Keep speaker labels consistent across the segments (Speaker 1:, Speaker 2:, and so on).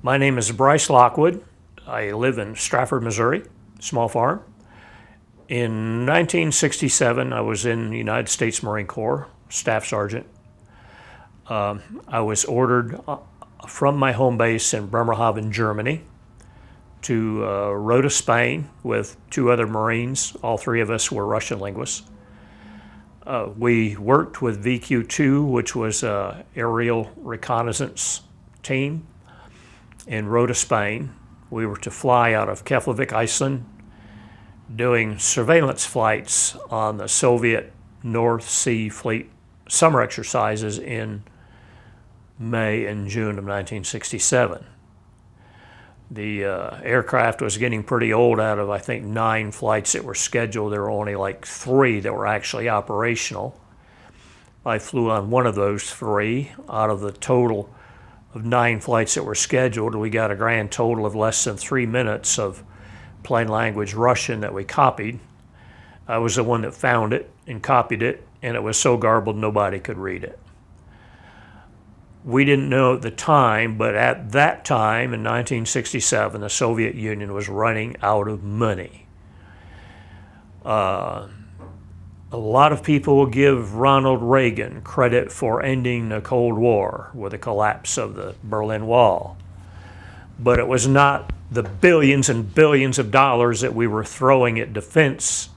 Speaker 1: My name is Bryce Lockwood. I live in Strafford, Missouri, small farm. In 1967, I was in the United States Marine Corps, Staff Sergeant. I was ordered from my home base in Bremerhaven, Germany, to Rota, Spain, with two other Marines. All three of us were Russian linguists. We worked with VQ-2, which was an aerial reconnaissance team in Rota, Spain. We were to fly out of Keflavik, Iceland, doing surveillance flights on the Soviet North Sea Fleet summer exercises in May and June of 1967. The aircraft was getting pretty old. Out of, I think, 9 flights that were scheduled, there were only like 3 that were actually operational. I flew on one of those 3 out of the total of 9 flights that were scheduled. We got a grand total of less than 3 minutes of plain language Russian that we copied. I was the one that found it and copied it, and it was so garbled nobody could read it. We didn't know at the time, but at that time in 1967, the Soviet Union was running out of money. A lot of people will give Ronald Reagan credit for ending the Cold War with the collapse of the Berlin Wall. But it was not the billions and billions of dollars that we were throwing at defense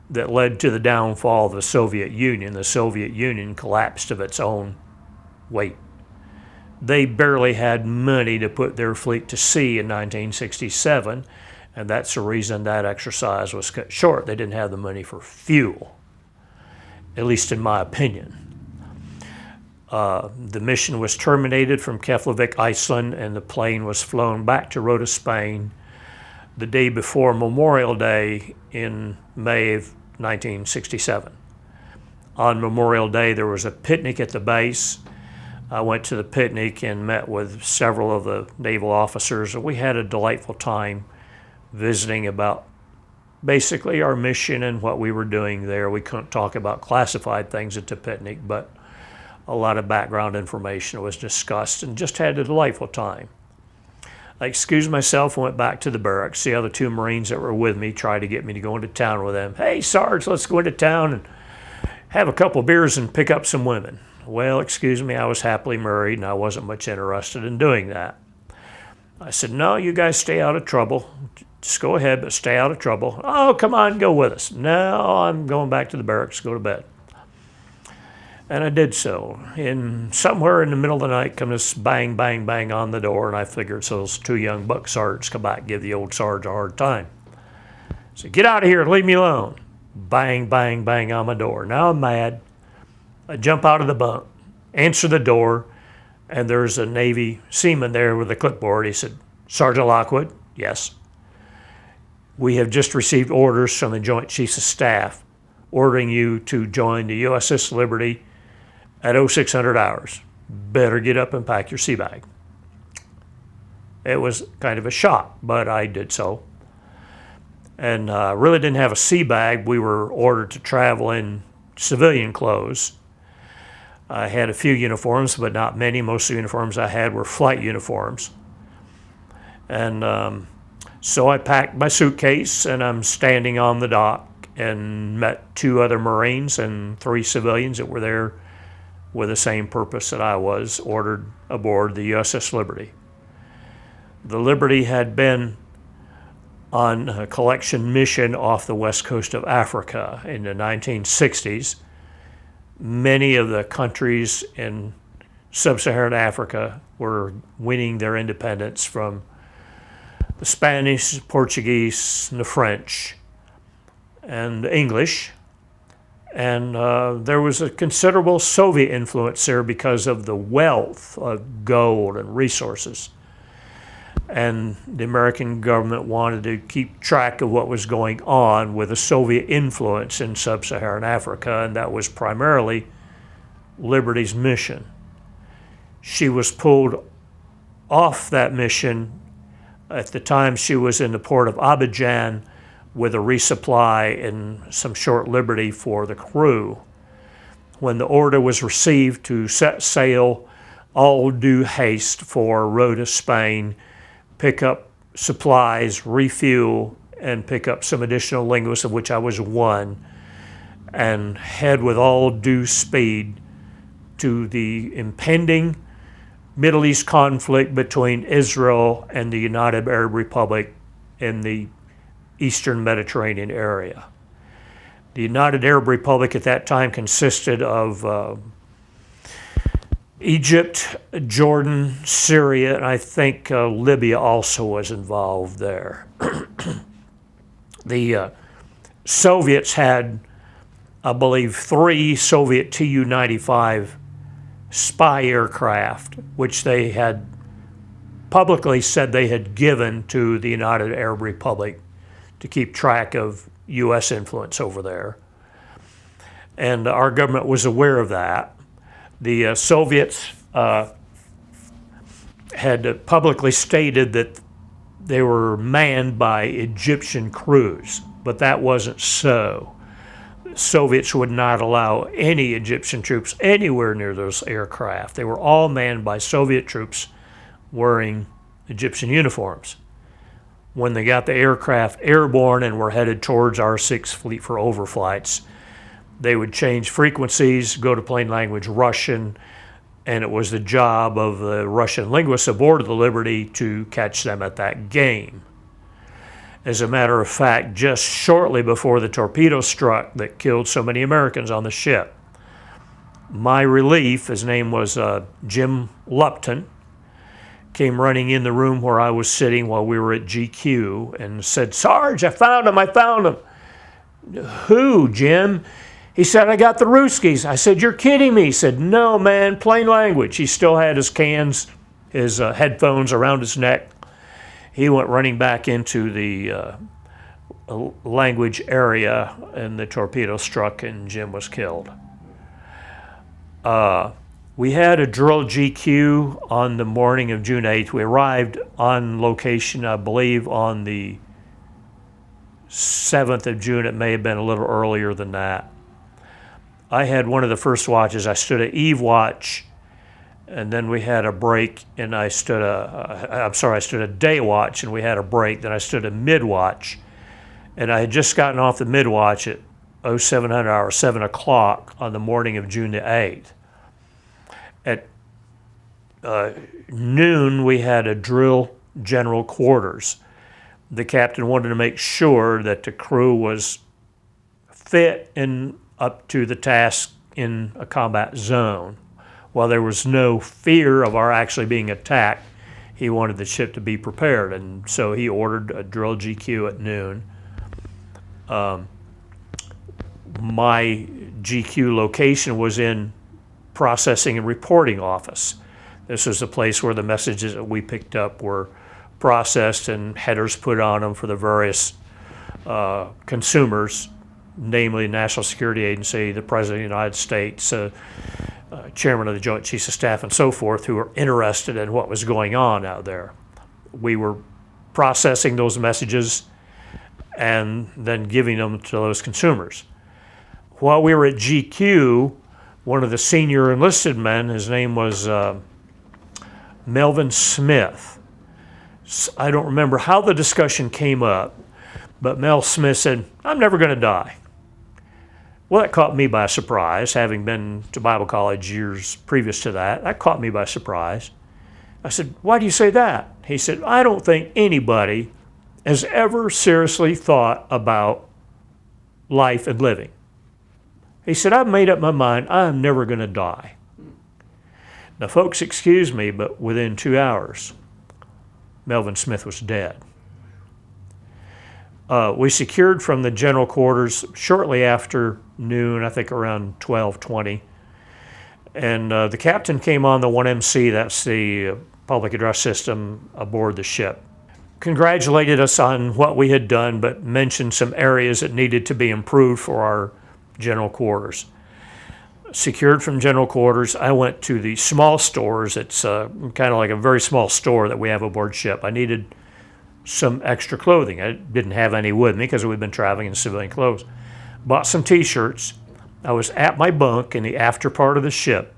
Speaker 1: that led to the downfall of the Soviet Union. The Soviet Union collapsed of its own weight. They barely had money to put their fleet to sea in 1967, and that's the reason that exercise was cut short. They didn't have the money for fuel, at least in my opinion. The mission was terminated from Keflavik, Iceland, and the plane was flown back to Rota, Spain, the day before Memorial Day in May of 1967. On Memorial Day, there was a picnic at the base. I went to the picnic and met with several of the naval officers, and we had a delightful time visiting about basically our mission and what we were doing there. We couldn't talk about classified things at the picnic, but a lot of background information was discussed, and just had a delightful time. I excused myself and went back to the barracks. The other 2 Marines that were with me tried to get me to go into town with them. Hey, Sarge, let's go into town and have a couple beers and pick up some women. Well, excuse me, I was happily married and I wasn't much interested in doing that. I said, no, you guys stay out of trouble. Just go ahead, but stay out of trouble. Oh, come on, go with us. No, I'm going back to the barracks to go to bed. And I did so. And somewhere in the middle of the night come this bang, bang, bang on the door, and I figured so those 2 young buck sergeants come back and give the old Sarge a hard time. I said, get out of here and leave me alone. Bang, bang, bang on my door. Now I'm mad. I jump out of the bunk, answer the door, and there's a Navy seaman there with a clipboard. He said, Sergeant Lockwood? Yes. We have just received orders from the Joint Chiefs of Staff ordering you to join the USS Liberty at 0600 hours. Better get up and pack your sea bag. It was kind of a shock, but I did so. And really didn't have a sea bag. We were ordered to travel in civilian clothes. I had a few uniforms, but not many. Most of the uniforms I had were flight uniforms. And so I packed my suitcase, and I'm standing on the dock and met 2 other Marines and 3 civilians that were there with the same purpose that I was, ordered aboard the USS Liberty. The Liberty had been on a collection mission off the west coast of Africa in the 1960s. Many of the countries in sub-Saharan Africa were winning their independence from the Spanish, Portuguese, and the French, and the English. And there was a considerable Soviet influence there because of the wealth of gold and resources. And the American government wanted to keep track of what was going on with the Soviet influence in sub-Saharan Africa, and that was primarily Liberty's mission. She was pulled off that mission at the time she was in the port of Abidjan with a resupply and some short liberty for the crew. When the order was received to set sail all due haste for row to Spain, pick up supplies, refuel, and pick up some additional linguists, of which I was one, and head with all due speed to the impending Middle East conflict between Israel and the United Arab Republic in the Eastern Mediterranean area. The United Arab Republic at that time consisted of Egypt, Jordan, Syria, and I think Libya also was involved there. The Soviets had, I believe, 3 Soviet Tu-95 spy aircraft, which they had publicly said they had given to the United Arab Republic to keep track of U.S. influence over there. And our government was aware of that. The Soviets had publicly stated that they were manned by Egyptian crews, but that wasn't so. Soviets would not allow any Egyptian troops anywhere near those aircraft. They were all manned by Soviet troops wearing Egyptian uniforms. When they got the aircraft airborne and were headed towards our 6th Fleet for overflights, they would change frequencies, go to plain language Russian, and it was the job of the Russian linguists aboard the Liberty to catch them at that game. As a matter of fact, just shortly before the torpedo struck that killed so many Americans on the ship, my relief, his name was Jim Lupton, came running in the room where I was sitting while we were at GQ and said, "Sarge, I found him. "Who, Jim?" He said, "I got the Ruskies." I said, "You're kidding me." He said, "No, man, plain language." He still had his cans, his headphones around his neck. He went running back into the language area, and the torpedo struck, and Jim was killed. We had a drill GQ on the morning of June 8th. We arrived on location, I believe, on the 7th of June. It may have been a little earlier than that. I had one of the first watches. I stood at eve watch, and then we had a break, and I stood a day watch, and we had a break. Then I stood a mid watch, and I had just gotten off the mid watch at 0700 hour, 7 o'clock on the morning of June the 8th. At noon, we had a drill general quarters. The captain wanted to make sure that the crew was fit and up to the task in a combat zone. While there was no fear of our actually being attacked, he wanted the ship to be prepared, and so he ordered a drill GQ at noon. My GQ location was in processing and reporting office. This was the place where the messages that we picked up were processed and headers put on them for the various consumers, namely the National Security Agency, the President of the United States, Chairman of the Joint Chiefs of Staff, and so forth, who were interested in what was going on out there. We were processing those messages and then giving them to those consumers. While we were at GQ, one of the senior enlisted men, his name was Melvin Smith. I don't remember how the discussion came up, but Mel Smith said, "I'm never going to die." Well, that caught me by surprise, having been to Bible college years previous to that. That caught me by surprise. I said, "Why do you say that?" He said, "I don't think anybody has ever seriously thought about life and living." He said, "I've made up my mind, I'm never going to die." Now, folks, excuse me, but within 2 hours, Melvin Smith was dead. We secured from the general quarters shortly after noon, I think around 12:20, and the captain came on the 1MC, that's the public address system aboard the ship, congratulated us on what we had done, but mentioned some areas that needed to be improved for our general quarters. Secured from general quarters, I went to the small stores. It's kind of like a very small store that we have aboard ship. I needed some extra clothing. I didn't have any with me because we'd been traveling in civilian clothes. Bought some t-shirts. I was at my bunk in the after part of the ship,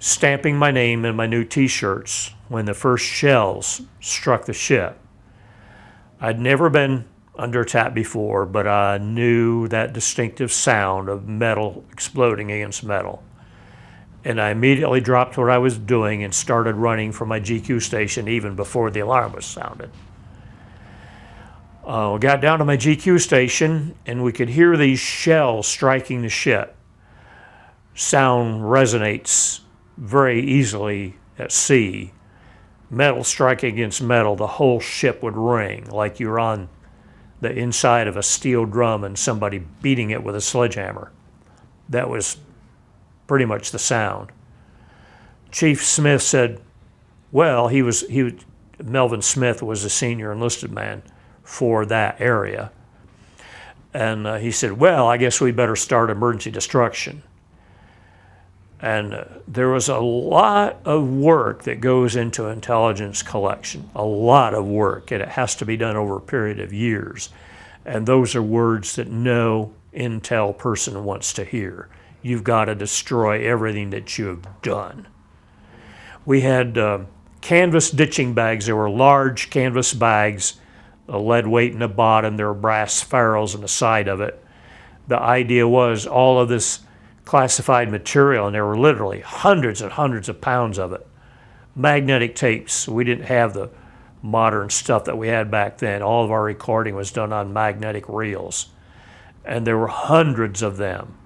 Speaker 1: stamping my name in my new t-shirts when the first shells struck the ship. I'd never been under attack before, but I knew that distinctive sound of metal exploding against metal. And I immediately dropped what I was doing and started running for my GQ station even before the alarm was sounded. We got down to my GQ station and we could hear these shells striking the ship. Sound resonates very easily at sea. Metal striking against metal, the whole ship would ring like you're on the inside of a steel drum and somebody beating it with a sledgehammer. That was pretty much the sound. Chief Smith said, well, Melvin Smith was a senior enlisted man for that area. And he said, well, I guess we better start emergency destruction. And there was a lot of work that goes into intelligence collection, a lot of work, and it has to be done over a period of years. And those are words that no intel person wants to hear. You've got to destroy everything that you have done. We had canvas ditching bags. There were large canvas bags, a lead weight in the bottom. There were brass ferrules on the side of it. The idea was all of this classified material, and there were literally hundreds and hundreds of pounds of it. Magnetic tapes. We didn't have the modern stuff that we had back then. All of our recording was done on magnetic reels. And there were hundreds of them.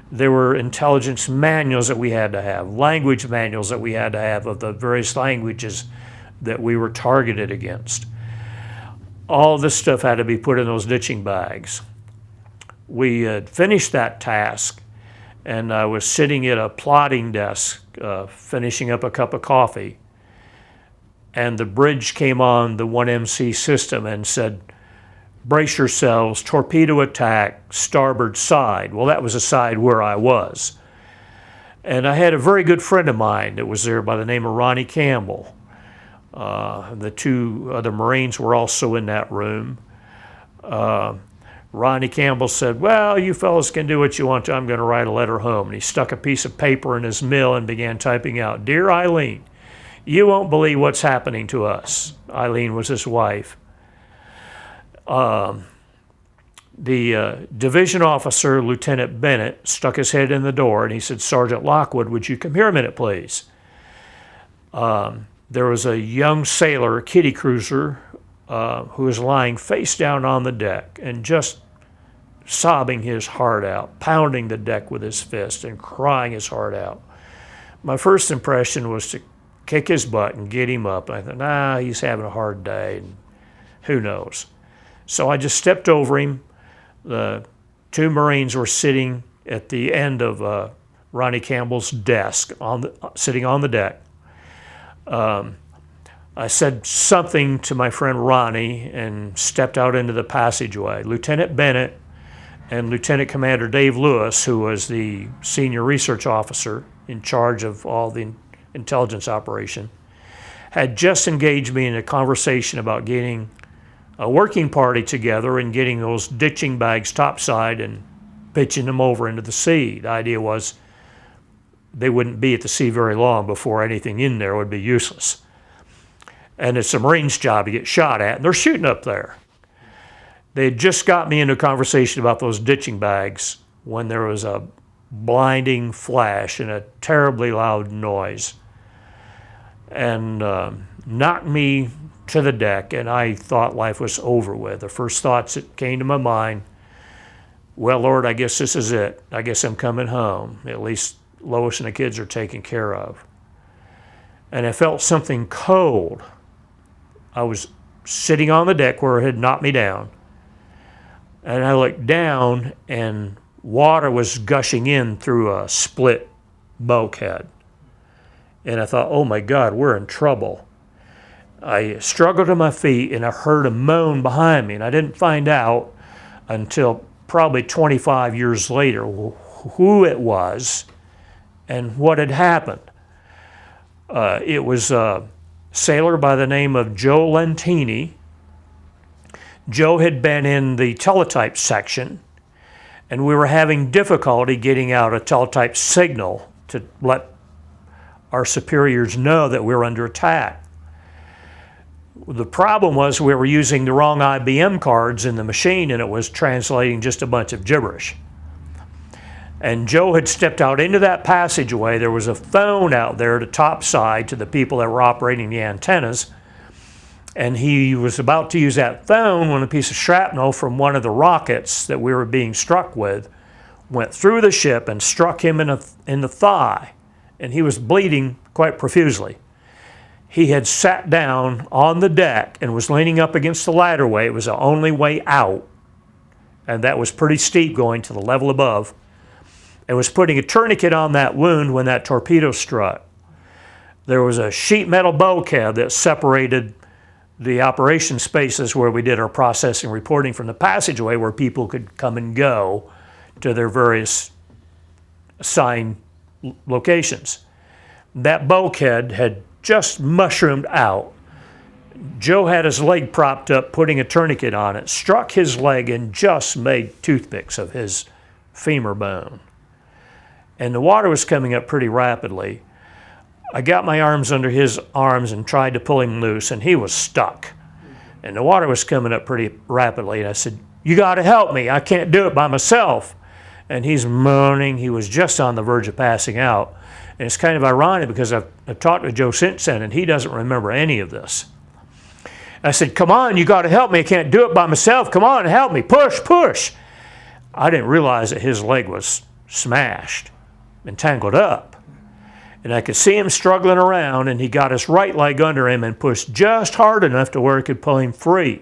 Speaker 1: There were intelligence manuals that we had to have, language manuals that we had to have of the various languages that we were targeted against. All this stuff had to be put in those ditching bags. We had finished that task, and I was sitting at a plotting desk finishing up a cup of coffee, and the bridge came on the 1MC system and said, brace yourselves, torpedo attack, starboard side. Well, that was the side where I was. And I had a very good friend of mine that was there by the name of Ronnie Campbell. The two other Marines were also in that room. Ronnie Campbell said, well, you fellas can do what you want to. I'm going to write a letter home. And he stuck a piece of paper in his mill and began typing out, Dear Eileen, you won't believe what's happening to us. Eileen was his wife. The division officer, Lieutenant Bennett, stuck his head in the door and he said, Sergeant Lockwood, would you come here a minute, please? There was a young sailor, a kiddie cruiser, who was lying face down on the deck and just sobbing his heart out, pounding the deck with his fist and crying his heart out. My first impression was to kick his butt and get him up. I thought, he's having a hard day, and who knows. So I just stepped over him. The two Marines were sitting at the end of Ronnie Campbell's desk, sitting on the deck. I said something to my friend Ronnie and stepped out into the passageway. Lieutenant Bennett and Lieutenant Commander Dave Lewis, who was the senior research officer in charge of all the intelligence operation, had just engaged me in a conversation about getting a working party together and getting those ditching bags topside and pitching them over into the sea. The idea was they wouldn't be at the sea very long before anything in there would be useless. And it's a Marine's job to get shot at, and they're shooting up there. They had just got me into a conversation about those ditching bags when there was a blinding flash and a terribly loud noise, and knocked me to the deck, and I thought life was over with. The first thoughts that came to my mind, well, Lord, I guess this is it. I guess I'm coming home. At least Lois and the kids are taken care of. And I felt something cold. I was sitting on the deck where it had knocked me down, and I looked down, and water was gushing in through a split bulkhead. And I thought, oh my God, we're in trouble. I struggled to my feet, and I heard a moan behind me, and I didn't find out until probably 25 years later who it was and what had happened. It was a sailor by the name of Joe Lentini. Joe had been in the teletype section, and we were having difficulty getting out a teletype signal to let our superiors know that we're under attack. The problem was we were using the wrong IBM cards in the machine, and it was translating just a bunch of gibberish. And Joe had stepped out into that passageway. There was a phone out there to top side to the people that were operating the antennas. And he was about to use that phone when a piece of shrapnel from one of the rockets that we were being struck with went through the ship and struck him in the thigh. And he was bleeding quite profusely. He had sat down on the deck and was leaning up against the ladderway. It was the only way out. And that was pretty steep going to the level above. And was putting a tourniquet on that wound when that torpedo struck. There was a sheet metal bulkhead that separated the operation spaces where we did our processing reporting from the passageway where people could come and go to their various assigned locations. That bulkhead had just mushroomed out. Joe had his leg propped up, putting a tourniquet on it, struck his leg and just made toothpicks of his femur bone. And the water was coming up pretty rapidly. I got my arms under his arms and tried to pull him loose, and he was stuck. And the water was coming up pretty rapidly, and I said, "You got to help me. I can't do it by myself." And he's moaning. He was just on the verge of passing out. And it's kind of ironic because I've talked to Joe since then, and he doesn't remember any of this. I said, "Come on, you got to help me. I can't do it by myself. Come on, help me. Push, push." I didn't realize that his leg was smashed and tangled up. And I could see him struggling around, and he got his right leg under him and pushed just hard enough to where he could pull him free.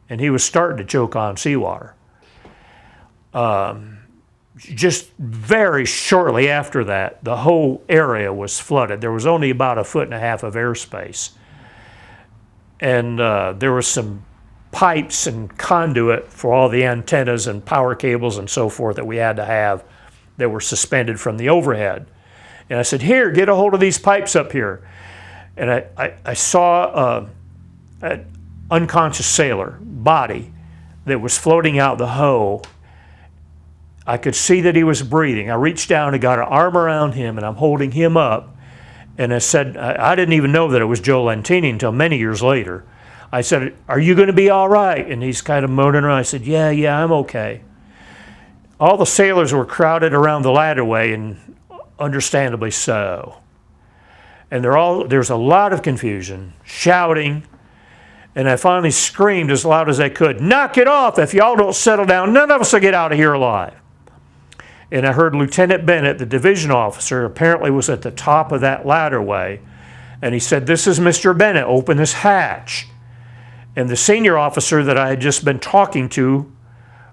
Speaker 1: And he was starting to choke on seawater. Just very shortly after that, the whole area was flooded. There was only about 1.5 feet of airspace. And there was some pipes and conduit for all the antennas and power cables and so forth that we had to have that were suspended from the overhead. And I said, "Here, get a hold of these pipes up here." And I saw an unconscious sailor body that was floating out the hole. I could see that he was breathing. I reached down and got an arm around him, and I'm holding him up. And I said, I didn't even know that it was Joe Lantini until many years later. I said, "Are you going to be all right?" And he's kind of moaning around. I said, yeah, I'm okay. All the sailors were crowded around the ladderway, and understandably so. And there's a lot of confusion, shouting, and I finally screamed as loud as I could, "Knock it off! If y'all don't settle down, none of us will get out of here alive." And I heard Lieutenant Bennett, the division officer, apparently was at the top of that ladderway, and he said, "This is Mr. Bennett, open this hatch." And the senior officer that I had just been talking to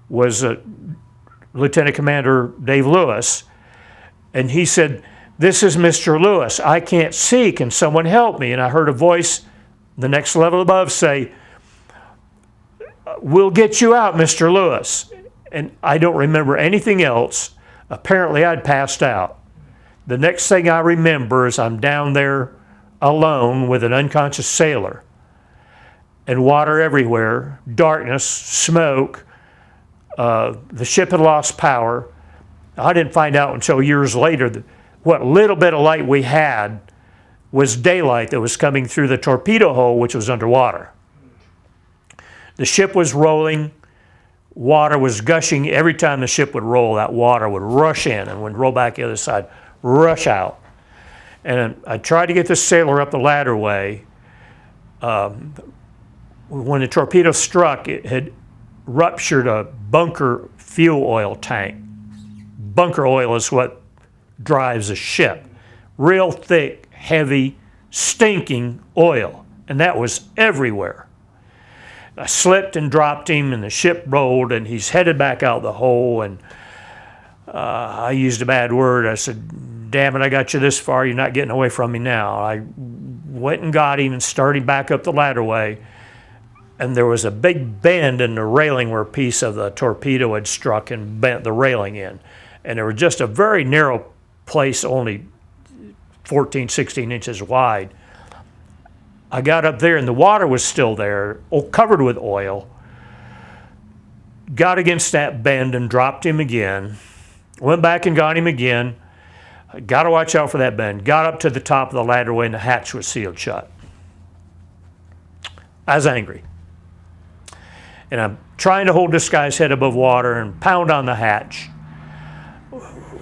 Speaker 1: was Lieutenant Commander Dave Lewis. And he said, "This is Mr. Lewis. I can't see. Can someone help me?" And I heard a voice the next level above say, "We'll get you out, Mr. Lewis." And I don't remember anything else. Apparently, I'd passed out. The next thing I remember is I'm down there alone with an unconscious sailor and water everywhere, darkness, smoke. The ship had lost power. I didn't find out until years later that what little bit of light we had was daylight that was coming through the torpedo hole, which was underwater. The ship was rolling. Water was gushing. Every time the ship would roll, that water would rush in and would roll back the other side, rush out. And I tried to get this sailor up the ladderway. When the torpedo struck, it had ruptured a bunker fuel oil tank. Bunker oil is what drives a ship. Real thick, heavy, stinking oil. And that was everywhere. I slipped and dropped him, and the ship rolled, and he's headed back out the hole. And I used a bad word. I said, "Damn it, I got you this far. You're not getting away from me now." I went and got him and started back up the ladderway. And there was a big bend in the railing where a piece of the torpedo had struck and bent the railing in. And there was just a very narrow place, only 14, 16 inches wide. I got up there, and the water was still there, covered with oil. Got against that bend and dropped him again. Went back and got him again. Got to watch out for that bend. Got up to the top of the ladderway and the hatch was sealed shut. I was angry. And I'm trying to hold this guy's head above water and pound on the hatch.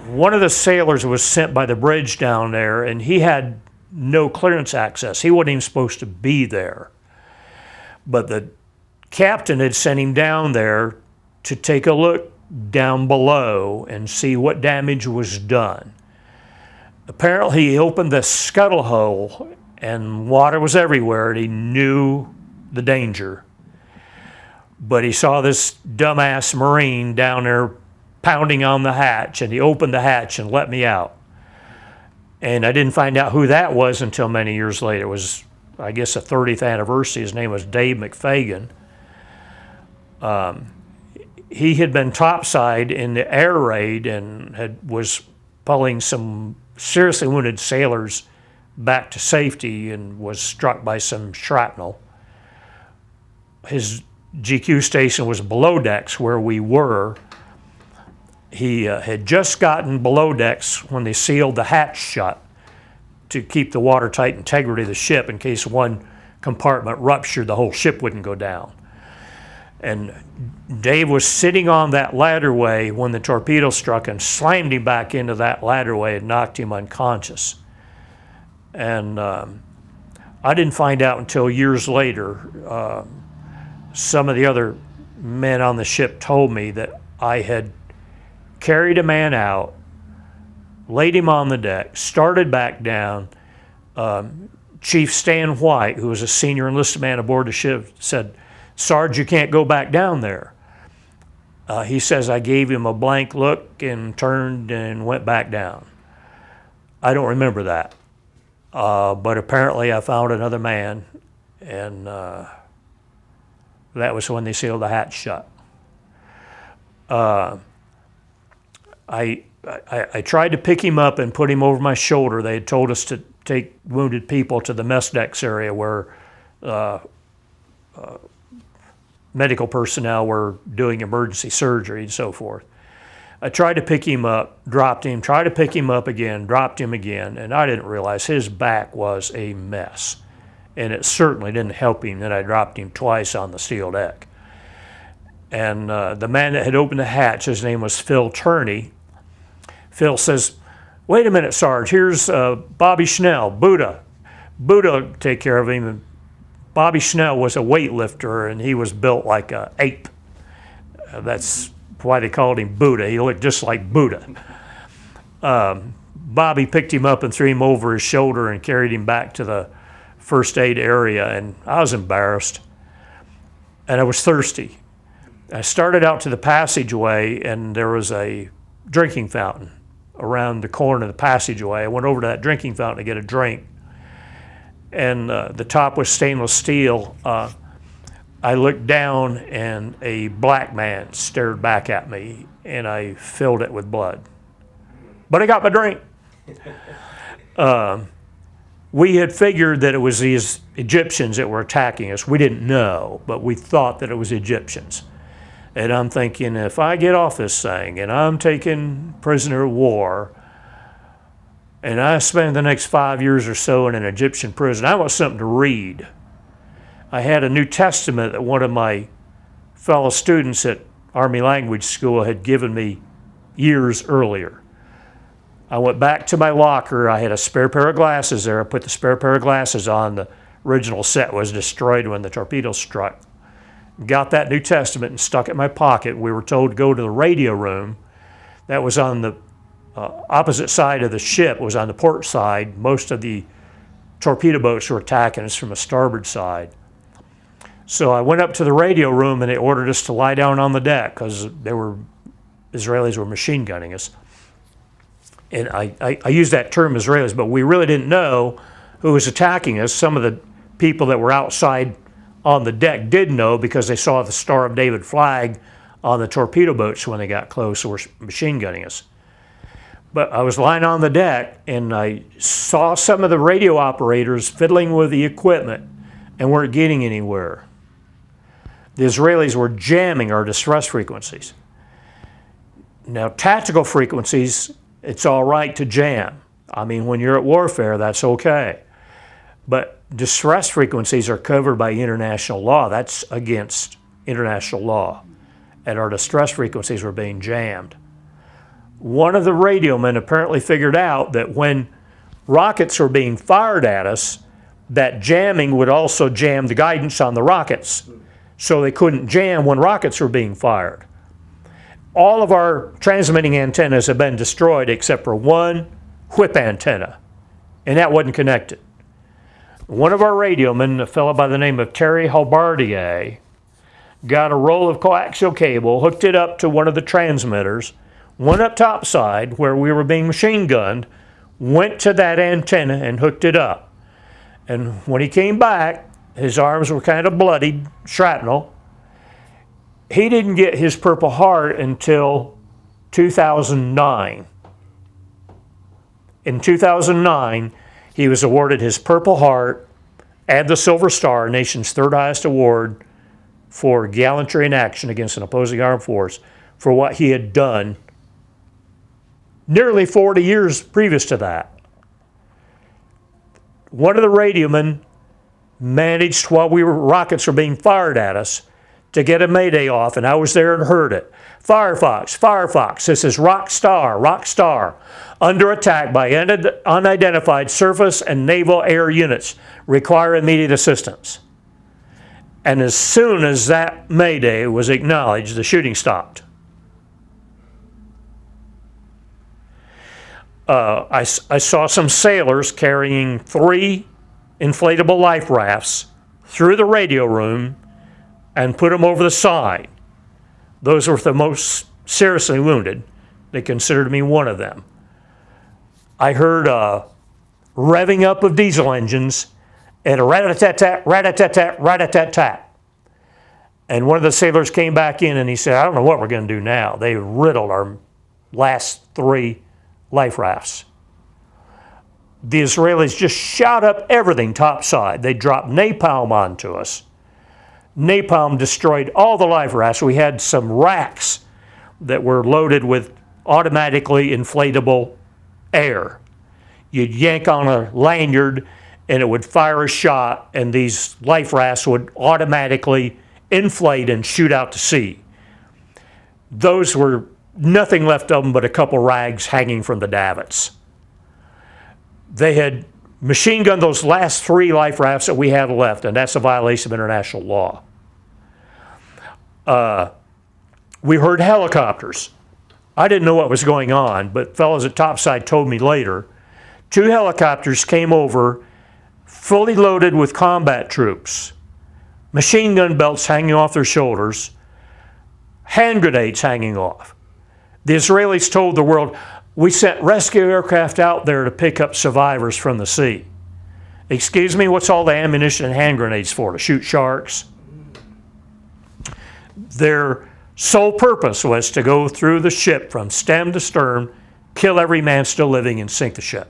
Speaker 1: One of the sailors was sent by the bridge down there, and he had no clearance access. He wasn't even supposed to be there. But the captain had sent him down there to take a look down below and see what damage was done. Apparently, he opened the scuttle hole, and water was everywhere, and he knew the danger. But he saw this dumbass Marine down there pounding on the hatch, and he opened the hatch and let me out. And I didn't find out who that was until many years later. It was, I guess, a 30th anniversary. His name was Dave McFagan. He had been topside in the air raid and was pulling some seriously wounded sailors back to safety and was struck by some shrapnel. His GQ station was below decks where we were. He had just gotten below decks when they sealed the hatch shut to keep the watertight integrity of the ship in case one compartment ruptured, the whole ship wouldn't go down. And Dave was sitting on that ladderway when the torpedo struck and slammed him back into that ladderway and knocked him unconscious. And I didn't find out until years later. Some of the other men on the ship told me that I had carried a man out, laid him on the deck, started back down. Chief Stan White, who was a senior enlisted man aboard the ship, said, "Sarge, you can't go back down there." He says, I gave him a blank look and turned and went back down. I don't remember that. But apparently I found another man, and that was when they sealed the hatch shut. I tried to pick him up and put him over my shoulder. They had told us to take wounded people to the mess decks area where medical personnel were doing emergency surgery and so forth. I tried to pick him up, dropped him, tried to pick him up again, dropped him again, and I didn't realize his back was a mess. And it certainly didn't help him that I dropped him twice on the steel deck. And the man that had opened the hatch, his name was Phil Turney. Phil says, "Wait a minute, Sarge, here's Bobby Schnell, Buddha. Buddha take care of him." And Bobby Schnell was a weightlifter, and he was built like an ape. That's why they called him Buddha. He looked just like Buddha. Bobby picked him up and threw him over his shoulder and carried him back to the first aid area, and I was embarrassed, and I was thirsty. I started out to the passageway, and there was a drinking fountain around the corner of the passageway. I went over to that drinking fountain to get a drink, and the top was stainless steel. I looked down, and a black man stared back at me, and I filled it with blood. But I got my drink. We had figured that it was these Egyptians that were attacking us. We didn't know, but we thought that it was Egyptians. And I'm thinking, if I get off this thing and I'm taken prisoner of war and I spend the next 5 years or so in an Egyptian prison, I want something to read. I had a New Testament that one of my fellow students at Army Language School had given me years earlier. I went back to my locker. I had a spare pair of glasses there. I put the spare pair of glasses on. The original set was destroyed when the torpedo struck. Got that New Testament and stuck it in my pocket. We were told to go to the radio room. That was on the opposite side of the ship. It was on the port side. Most of the torpedo boats were attacking us from the starboard side. So I went up to the radio room, and they ordered us to lie down on the deck because Israelis were machine gunning us. And I use that term Israelis, but we really didn't know who was attacking us. Some of the people that were outside on the deck did know because they saw the Star of David flag on the torpedo boats when they got close and were machine gunning us. But I was lying on the deck, and I saw some of the radio operators fiddling with the equipment and weren't getting anywhere. The Israelis were jamming our distress frequencies. Now, tactical frequencies It's all right to jam. I mean, when you're at warfare, that's okay. But distress frequencies are covered by international law. That's against international law. And our distress frequencies were being jammed. One of the radiomen apparently figured out that when rockets were being fired at us, that jamming would also jam the guidance on the rockets. So they couldn't jam when rockets were being fired. All of our transmitting antennas have been destroyed except for one whip antenna, and that wasn't connected. One of our radiomen, a fellow by the name of Terry Halbardier, got a roll of coaxial cable, hooked it up to one of the transmitters, went up topside where we were being machine gunned, went to that antenna and hooked it up. And when he came back, his arms were kind of bloodied, shrapnel. He didn't get his Purple Heart until 2009. In 2009, he was awarded his Purple Heart and the Silver Star, nation's third highest award for gallantry in action against an opposing armed force, for what he had done nearly 40 years previous to that. One of the radiomen managed, while rockets were being fired at us, to get a mayday off, and I was there and heard it. Firefox, Firefox, this is Rock Star, under attack by unidentified surface and naval air units, require immediate assistance. And as soon as that mayday was acknowledged, the shooting stopped. I saw some sailors carrying 3 inflatable life rafts through the radio room and put them over the side. Those were the most seriously wounded. They considered me one of them. I heard revving up of diesel engines and a rat-a-tat-tat, rat-a-tat-tat, rat-a-tat-tat. And one of the sailors came back in and he said, I don't know what we're going to do now. They riddled our last 3 life rafts. The Israelis just shot up everything topside. They dropped napalm onto us. Napalm destroyed all the life rafts. We had some racks that were loaded with automatically inflatable air. You'd yank on a lanyard and it would fire a shot, and these life rafts would automatically inflate and shoot out to sea. Those were nothing left of them but a couple rags hanging from the davits. They had machine gunned those last 3 life rafts that we had left, and that's a violation of international law. We heard helicopters. I didn't know what was going on, but fellows at topside told me later. 2 helicopters came over, fully loaded with combat troops, machine gun belts hanging off their shoulders, hand grenades hanging off. The Israelis told the world, we sent rescue aircraft out there to pick up survivors from the sea. Excuse me, what's all the ammunition and hand grenades for? To shoot sharks? Their sole purpose was to go through the ship from stem to stern, kill every man still living, and sink the ship.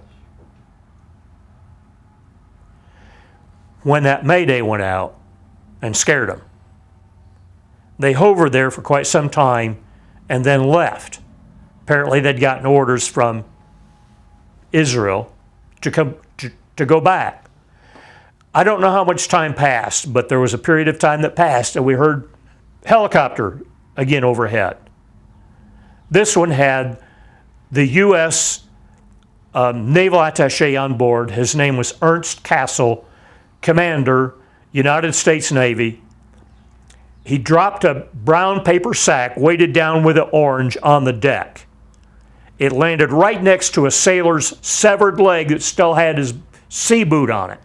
Speaker 1: When that mayday went out and scared them, they hovered there for quite some time and then left. Apparently they'd gotten orders from Israel to go back. I don't know how much time passed, but there was a period of time that passed and we heard helicopter again overhead. This one had the U.S. Naval Attaché on board. His name was Ernst Castle, Commander, United States Navy. He dropped a brown paper sack weighted down with an orange on the deck. It landed right next to a sailor's severed leg that still had his sea boot on it.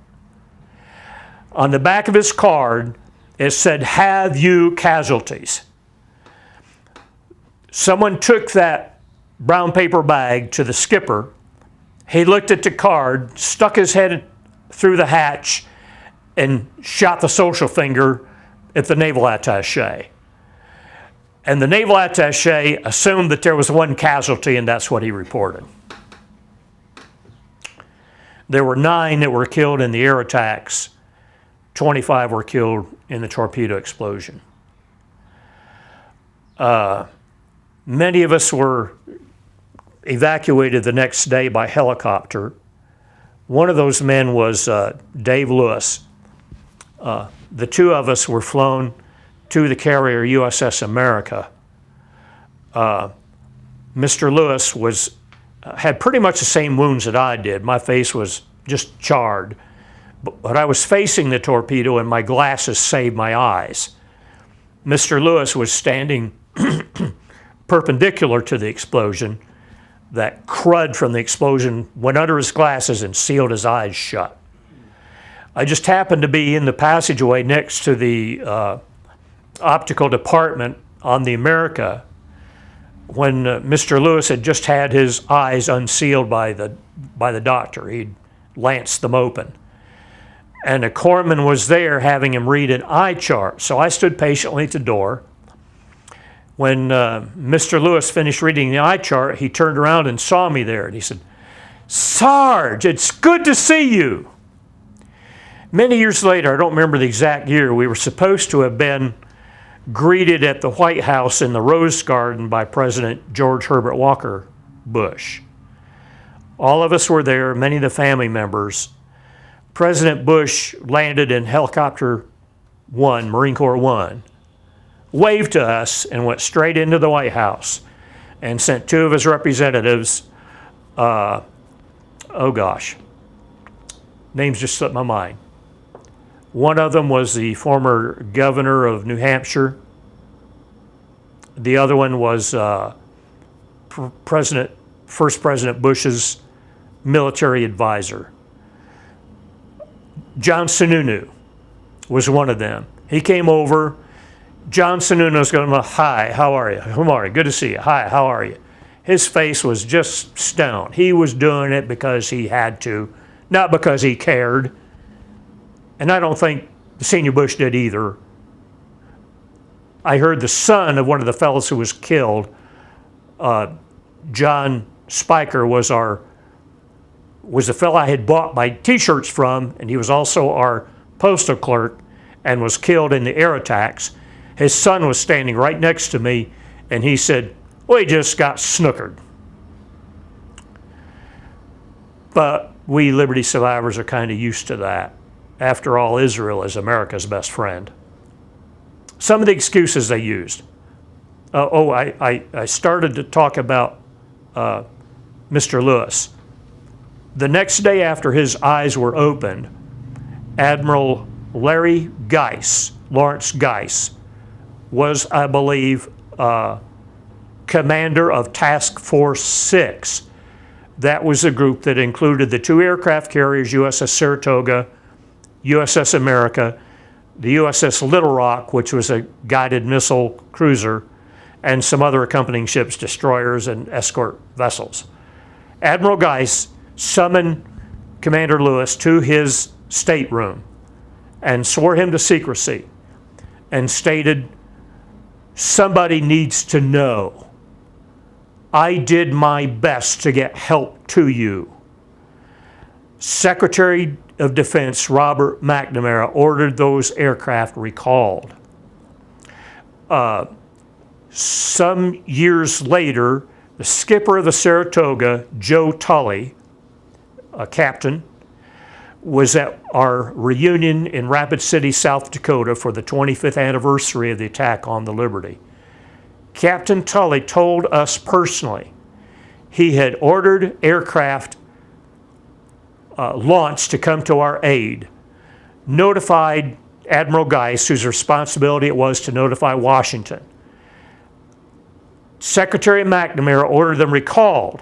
Speaker 1: On the back of his card, it said, "Have you casualties?" Someone took that brown paper bag to the skipper. He looked at the card, stuck his head through the hatch, and shot the social finger at the naval attaché. And the naval attaché assumed that there was one casualty, and that's what he reported. There were 9 that were killed in the air attacks. 25 were killed in the torpedo explosion. Many of us were evacuated the next day by helicopter. One of those men was Dave Lewis. The two of us were flown to the carrier USS America. Mr. Lewis had pretty much the same wounds that I did. My face was just charred. But I was facing the torpedo and my glasses saved my eyes. Mr. Lewis was standing perpendicular to the explosion. That crud from the explosion went under his glasses and sealed his eyes shut. I just happened to be in the passageway next to the optical department on the America when Mr. Lewis had just had his eyes unsealed by the doctor. He'd lanced them open. And a corpsman was there having him read an eye chart. So I stood patiently at the door. When Mr. Lewis finished reading the eye chart, he turned around and saw me there. And he said, "Sarge, it's good to see you." Many years later, I don't remember the exact year, we were supposed to have been greeted at the White House in the Rose Garden by President George Herbert Walker Bush. All of us were there, many of the family members. President Bush landed in Helicopter 1, Marine Corps 1, waved to us and went straight into the White House and sent two of his representatives, oh gosh, names just slipped my mind. One of them was the former governor of New Hampshire. The other one was First President Bush's military advisor. John Sununu was one of them. He came over. John Sununu was going, "Hi, how are you? How are you? Good to see you. Hi, how are you?" His face was just stone. He was doing it because he had to, not because he cared. And I don't think Senior Bush did either. I heard the son of one of the fellows who was killed, John Spiker, was the fellow I had bought my T-shirts from, and he was also our postal clerk and was killed in the air attacks. His son was standing right next to me, and he said, "We just got snookered." But we Liberty survivors are kind of used to that. After all, Israel is America's best friend. Some of the excuses they used. I started to talk about Mr. Lewis. The next day after his eyes were opened, Admiral Larry Geis, Lawrence Geis, was, I believe, commander of Task Force 6. That was a group that included the two aircraft carriers, USS Saratoga, USS America, the USS Little Rock, which was a guided missile cruiser, and some other accompanying ships, destroyers, and escort vessels. Admiral Geis summoned Commander Lewis to his stateroom and swore him to secrecy and stated, "Somebody needs to know. I did my best to get help to you." Secretary of Defense Robert McNamara ordered those aircraft recalled. Some years later, the skipper of the Saratoga, Joe Tully, a captain, was at our reunion in Rapid City, South Dakota for the 25th anniversary of the attack on the Liberty. Captain Tully told us personally he had ordered aircraft launched to come to our aid, notified Admiral Geis, whose responsibility it was to notify Washington. Secretary McNamara ordered them recalled.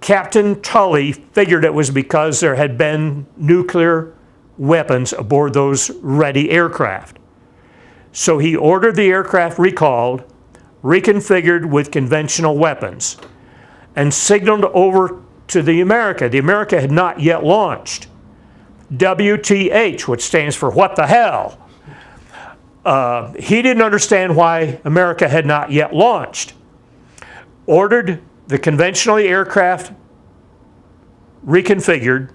Speaker 1: Captain Tully figured it was because there had been nuclear weapons aboard those ready aircraft. So he ordered the aircraft recalled, reconfigured with conventional weapons, and signaled over to the America. The America had not yet launched. WTH, which stands for what the hell. He didn't understand why America had not yet launched. Ordered the conventionally aircraft reconfigured,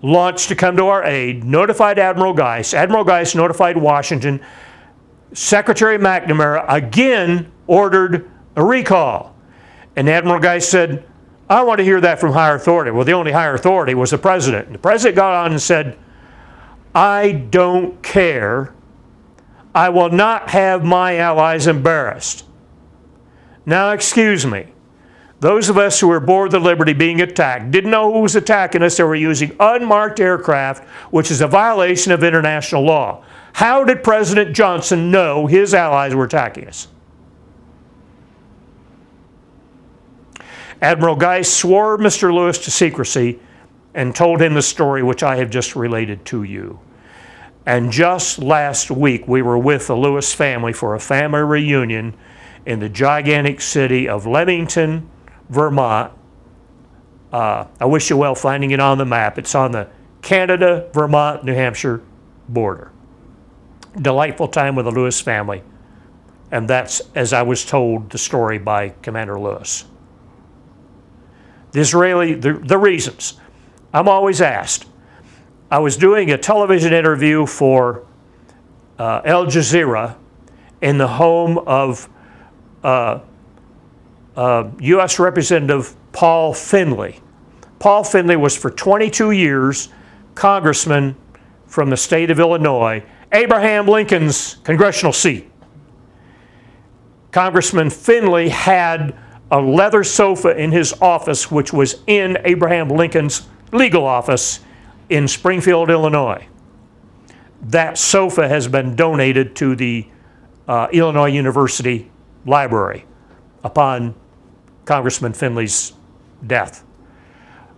Speaker 1: launched to come to our aid, notified Admiral Geis. Admiral Geis notified Washington. Secretary McNamara again ordered a recall. And Admiral Geist said, I want to hear that from higher authority. Well, the only higher authority was the president. And the president got on and said, I don't care. I will not have my allies embarrassed. Now, excuse me. Those of us who were aboard the Liberty being attacked didn't know who was attacking us. They were using unmarked aircraft, which is a violation of international law. How did President Johnson know his allies were attacking us? Admiral Geist swore Mr. Lewis to secrecy and told him the story which I have just related to you. And just last week, we were with the Lewis family for a family reunion in the gigantic city of Leamington, Vermont. I wish you well finding it on the map. It's on the Canada, Vermont, New Hampshire border. Delightful time with the Lewis family. And that's, as I was told, the story by Commander Lewis. The reasons. I'm always asked. I was doing a television interview for Al Jazeera in the home of U.S. Representative Paul Finley. Paul Finley was for 22 years congressman from the state of Illinois, Abraham Lincoln's congressional seat. Congressman Finley had a leather sofa in his office, which was in Abraham Lincoln's legal office in Springfield, Illinois. That sofa has been donated to the Illinois University Library upon Congressman Finley's death.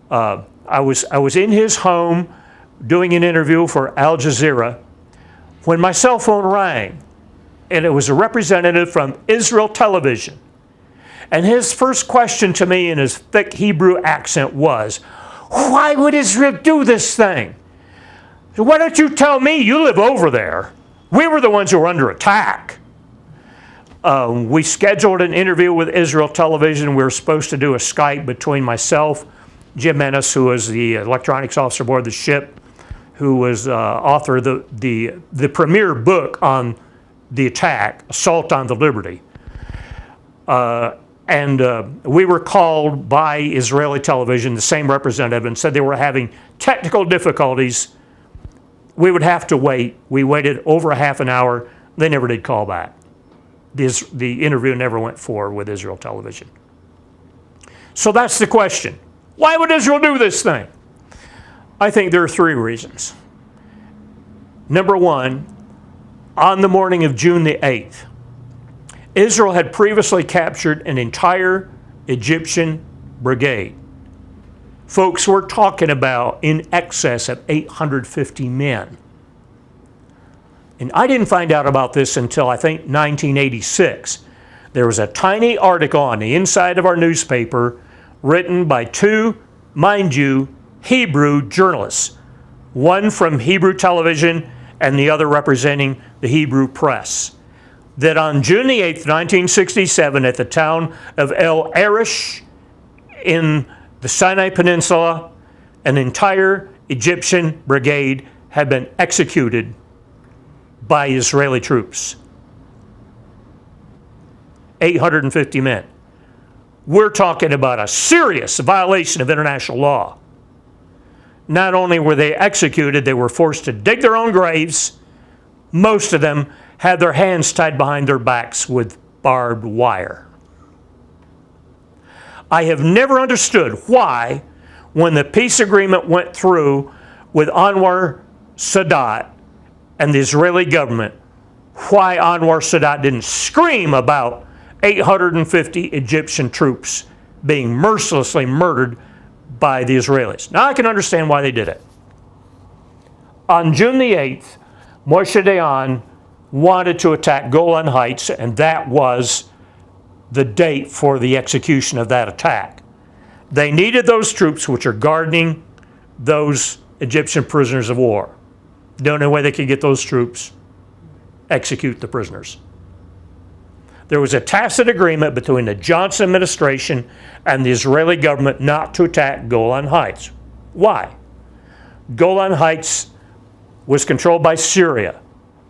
Speaker 1: I was in his home doing an interview for Al Jazeera when my cell phone rang, and it was a representative from Israel Television. And his first question to me in his thick Hebrew accent was, why would Israel do this thing? Why don't you tell me? You live over there. We were the ones who were under attack. We scheduled an interview with Israel Television. We were supposed to do a Skype between myself, Jim Ennis, who was the electronics officer aboard the ship, who was author of the premier book on the attack, Assault on the Liberty. And we were called by Israeli television, the same representative, and said they were having technical difficulties. We would have to wait. We waited over a half an hour. They never did call back. The interview never went forward with Israel Television. So that's the question. Why would Israel do this thing? I think there are three reasons. Number one, on the morning of June the 8th, Israel had previously captured an entire Egyptian brigade. Folks, we're talking about in excess of 850 men. And I didn't find out about this until, I think, 1986. There was a tiny article on the inside of our newspaper written by two, mind you, Hebrew journalists, one from Hebrew television and the other representing the Hebrew press, that on June the 8th, 1967, at the town of El Arish in the Sinai Peninsula, an entire Egyptian brigade had been executed by Israeli troops. 850 men. We're talking about a serious violation of international law. Not only were they executed, they were forced to dig their own graves. Most of them had their hands tied behind their backs with barbed wire. I have never understood why, when the peace agreement went through with Anwar Sadat and the Israeli government, why Anwar Sadat didn't scream about 850 Egyptian troops being mercilessly murdered by the Israelis. Now I can understand why they did it. On June the 8th, Moshe Dayan wanted to attack Golan Heights, and that was the date for the execution of that attack. They needed those troops which are guarding those Egyptian prisoners of war. The only way they could get those troops, execute the prisoners. There was a tacit agreement between the Johnson administration and the Israeli government not to attack Golan Heights. Why? Golan Heights was controlled by Syria.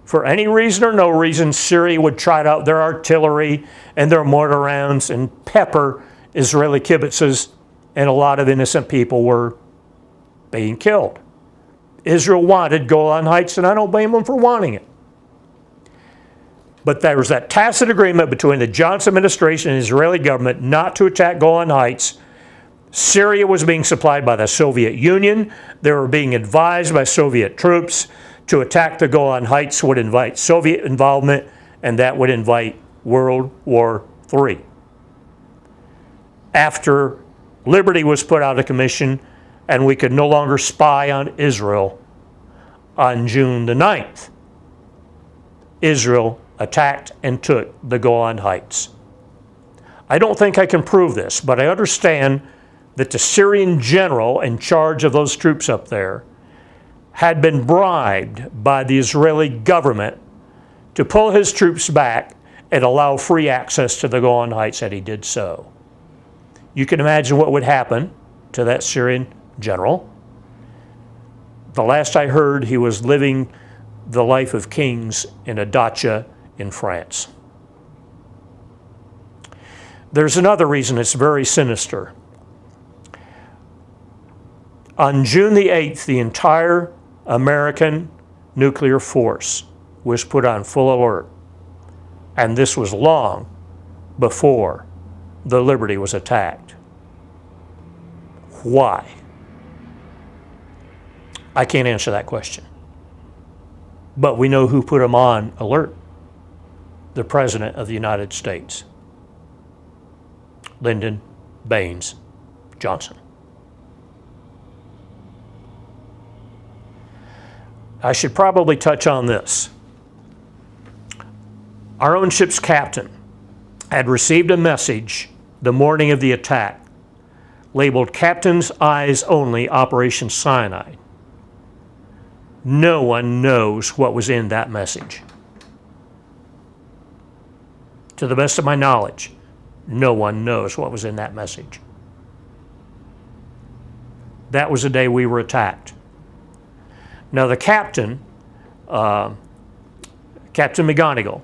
Speaker 1: For any reason or no reason, Syria would trot out their artillery and their mortar rounds and pepper Israeli kibbutzes, and a lot of innocent people were being killed. Israel wanted Golan Heights, and I don't blame them for wanting it. But there was that tacit agreement between the Johnson administration and the Israeli government not to attack Golan Heights. Syria was being supplied by the Soviet Union. They were being advised by Soviet troops to attack the Golan Heights would invite Soviet involvement, and that would invite World War III. After Liberty was put out of commission and we could no longer spy on Israel, on June the 9th, Israel attacked and took the Golan Heights. I don't think I can prove this, but I understand that the Syrian general in charge of those troops up there had been bribed by the Israeli government to pull his troops back and allow free access to the Golan Heights, and he did so. You can imagine what would happen to that Syrian general. The last I heard, he was living the life of kings in a dacha in France. There's another reason it's very sinister. On June the 8th, the entire American nuclear force was put on full alert. And this was long before the Liberty was attacked. Why? I can't answer that question. But we know who put them on alert. The President of the United States, Lyndon Baines Johnson. I should probably touch on this. Our own ship's captain had received a message the morning of the attack labeled Captain's Eyes Only Operation Cyanide. No one knows what was in that message. To the best of my knowledge, no one knows what was in that message. That was the day we were attacked. Now the captain, Captain McGonigal,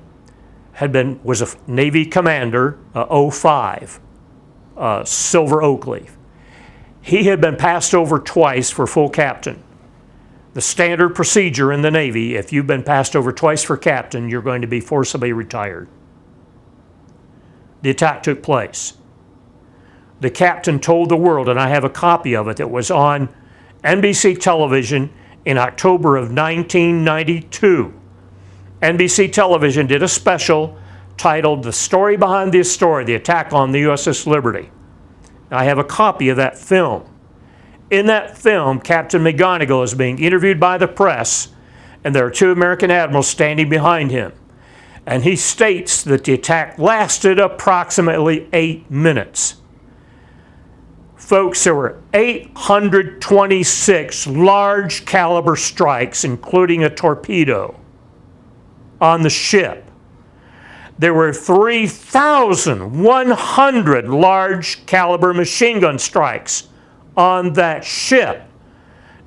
Speaker 1: was a Navy commander, 05, Silver Oak Leaf. He had been passed over twice for full captain. The standard procedure in the Navy, if you've been passed over twice for captain, you're going to be forcibly retired. The attack took place. The captain told the world, and I have a copy of it that was on NBC television in October of 1992. NBC television did a special titled The Story Behind the Story, the attack on the USS Liberty. I have a copy of that film. In that film, Captain McGonigal is being interviewed by the press, and there are two American admirals standing behind him. And he states that the attack lasted approximately 8 minutes. Folks, there were 826 large caliber strikes, including a torpedo, on the ship. There were 3,100 large caliber machine gun strikes on that ship,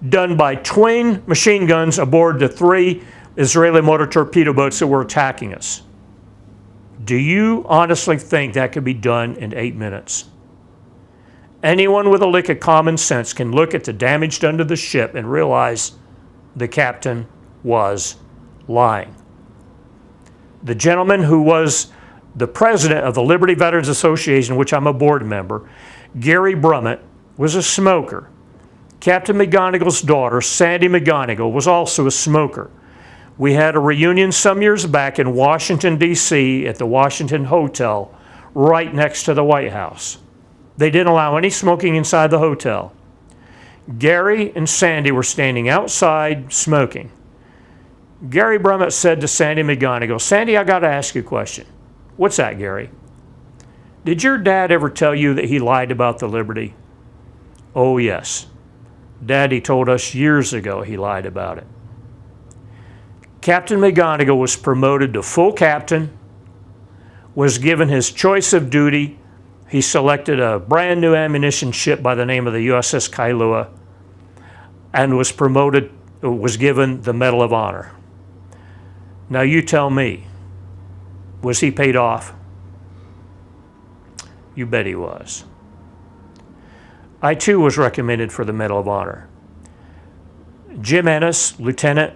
Speaker 1: done by twin machine guns aboard the 3 Israeli motor torpedo boats that were attacking us. Do you honestly think that could be done in 8 minutes? Anyone with a lick of common sense can look at the damage done to the ship and realize the captain was lying. The gentleman who was the president of the Liberty Veterans Association, which I'm a board member, Gary Brummett, was a smoker. Captain McGonigal's daughter, Sandy McGonigal, was also a smoker. We had a reunion some years back in Washington, D.C. at the Washington Hotel right next to the White House. They didn't allow any smoking inside the hotel. Gary and Sandy were standing outside smoking. Gary Brummett said to Sandy McGonigal, "Sandy, I got to ask you a question." "What's that, Gary?" "Did your dad ever tell you that he lied about the Liberty?" "Oh, yes. Daddy told us years ago he lied about it." Captain McGonigal was promoted to full captain, was given his choice of duty. He selected a brand new ammunition ship by the name of the USS Kailua and was given the Medal of Honor. Now you tell me, was he paid off? You bet he was. I too was recommended for the Medal of Honor. Jim Ennis, Lieutenant,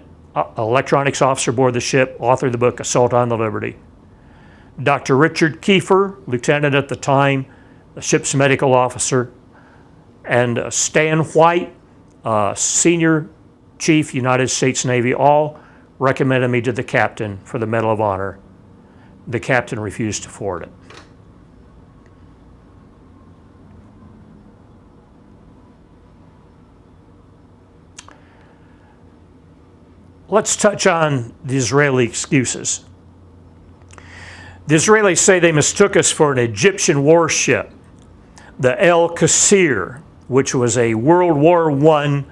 Speaker 1: electronics officer aboard the ship, authored the book Assault on the Liberty. Dr. Richard Kiefer, lieutenant at the time, the ship's medical officer, and Stan White, senior chief, United States Navy, all recommended me to the captain for the Medal of Honor. The captain refused to forward it. Let's touch on the Israeli excuses. The Israelis say they mistook us for an Egyptian warship, the El Qasir, which was a World War I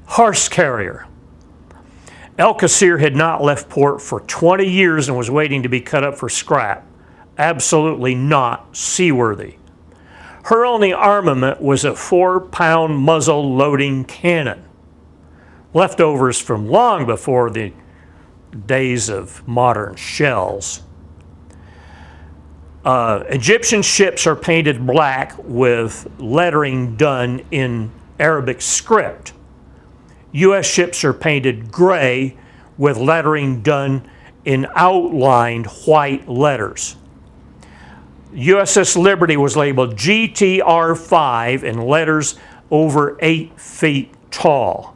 Speaker 1: horse carrier. El Qasir had not left port for 20 years and was waiting to be cut up for scrap. Absolutely not seaworthy. Her only armament was a 4-pound muzzle-loading cannon, leftovers from long before the days of modern shells. Egyptian ships are painted black with lettering done in Arabic script. U.S. ships are painted gray with lettering done in outlined white letters. USS Liberty was labeled GTR-5 in letters over 8 feet tall.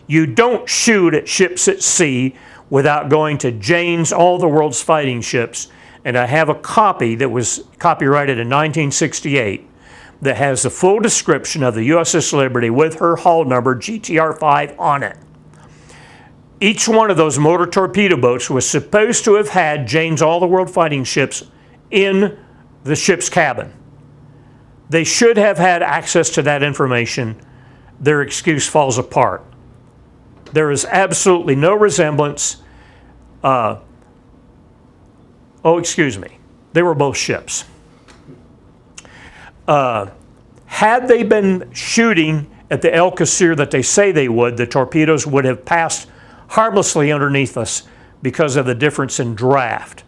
Speaker 1: You don't shoot at ships at sea without going to Jane's All the World's Fighting Ships, and I have a copy that was copyrighted in 1968 that has the full description of the USS Liberty with her hull number GTR-5 on it. Each one of those motor torpedo boats was supposed to have had Jane's All the World Fighting Ships in the ship's cabin. They should have had access to that information. Their excuse falls apart. There is absolutely no resemblance. They were both ships. Had they been shooting at the El Qasir that they say they would, the torpedoes would have passed harmlessly underneath us because of the difference in draft.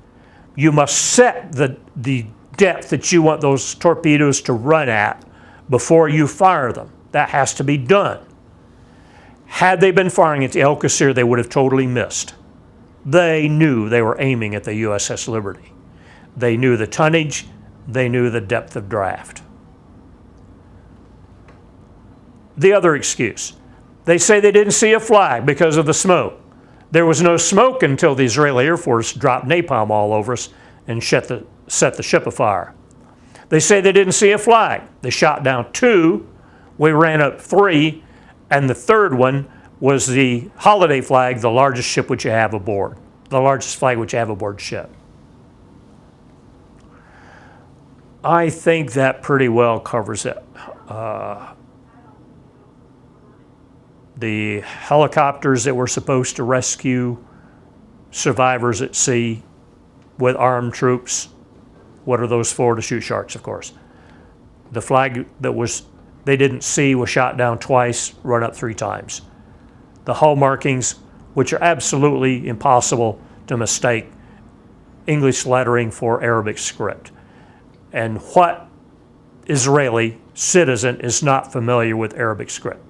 Speaker 1: You must set the depth that you want those torpedoes to run at before you fire them. That has to be done. Had they been firing at the El Qasir, they would have totally missed. They knew they were aiming at the USS Liberty. They knew the tonnage. They knew the depth of draft. The other excuse, they say they didn't see a flag because of the smoke. There was no smoke until the Israeli Air Force dropped napalm all over us and set the ship afire. They say they didn't see a flag. They shot down 2, we ran up 3, and the third one was the holiday flag, the largest ship which you have aboard, the largest flag which you have aboard ship. I think that pretty well covers it. The helicopters that were supposed to rescue survivors at sea with armed troops, what are those for? To shoot sharks, of course. The flag that they didn't see was shot down twice, run up 3 times. The hull markings, which are absolutely impossible to mistake English lettering for Arabic script. And what Israeli citizen is not familiar with Arabic script?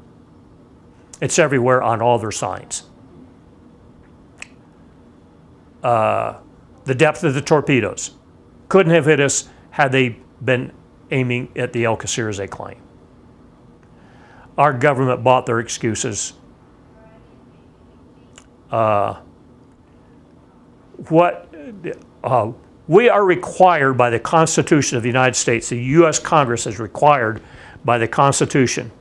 Speaker 1: It's everywhere on all their signs. The depth of the torpedoes couldn't have hit us had they been aiming at the El Qasir as they claim. Our government bought their excuses. We are required by the Constitution of the United States, the U.S. Congress is required by the Constitution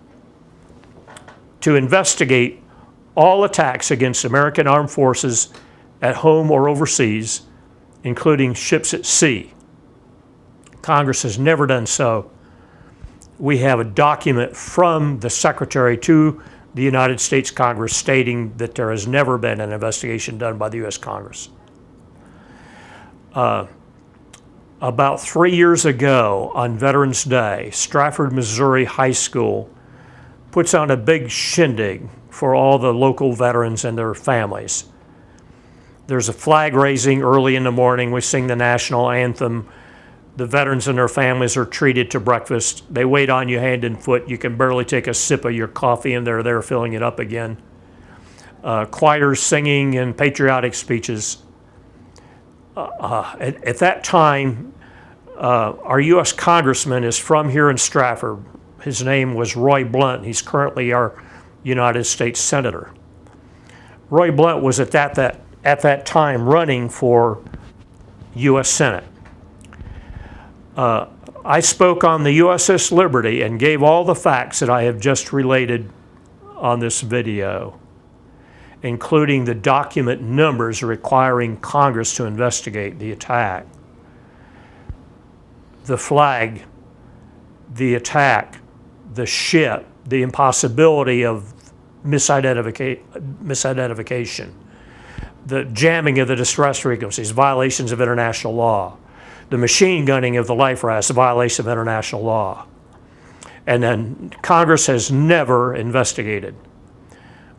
Speaker 1: to investigate all attacks against American armed forces at home or overseas, including ships at sea. Congress has never done so. We have a document from the Secretary to the United States Congress stating that there has never been an investigation done by the U.S. Congress. About 3 years ago on Veterans Day, Stratford, Missouri High School puts on a big shindig for all the local veterans and their families. There's a flag raising early in the morning. We sing the national anthem. The veterans and their families are treated to breakfast. They wait on you hand and foot. You can barely take a sip of your coffee, and they're there filling it up again. Choirs singing and patriotic speeches. At that time, our U.S. Congressman is from here in Stratford. His name was Roy Blunt. He's currently our United States Senator. Roy Blunt was at that time running for U.S. Senate. I spoke on the USS Liberty and gave all the facts that I have just related on this video, including the document numbers requiring Congress to investigate the attack, the flag, the attack, the ship, the impossibility of misidentification, the jamming of the distress frequencies, violations of international law, the machine gunning of the life rafts, a violation of international law. And then Congress has never investigated.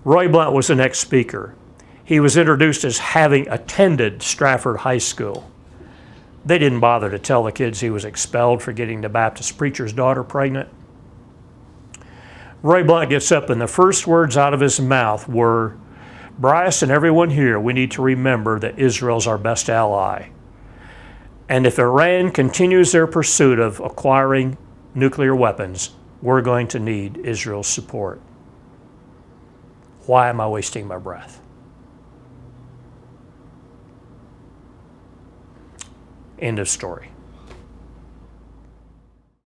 Speaker 1: Roy Blunt was the next speaker. He was introduced as having attended Stratford High School. They didn't bother to tell the kids he was expelled for getting the Baptist preacher's daughter pregnant. Roy Blunt gets up and the first words out of his mouth were, "Bryce and everyone here, we need to remember that Israel's our best ally. And if Iran continues their pursuit of acquiring nuclear weapons, we're going to need Israel's support." Why am I wasting my breath? End of story.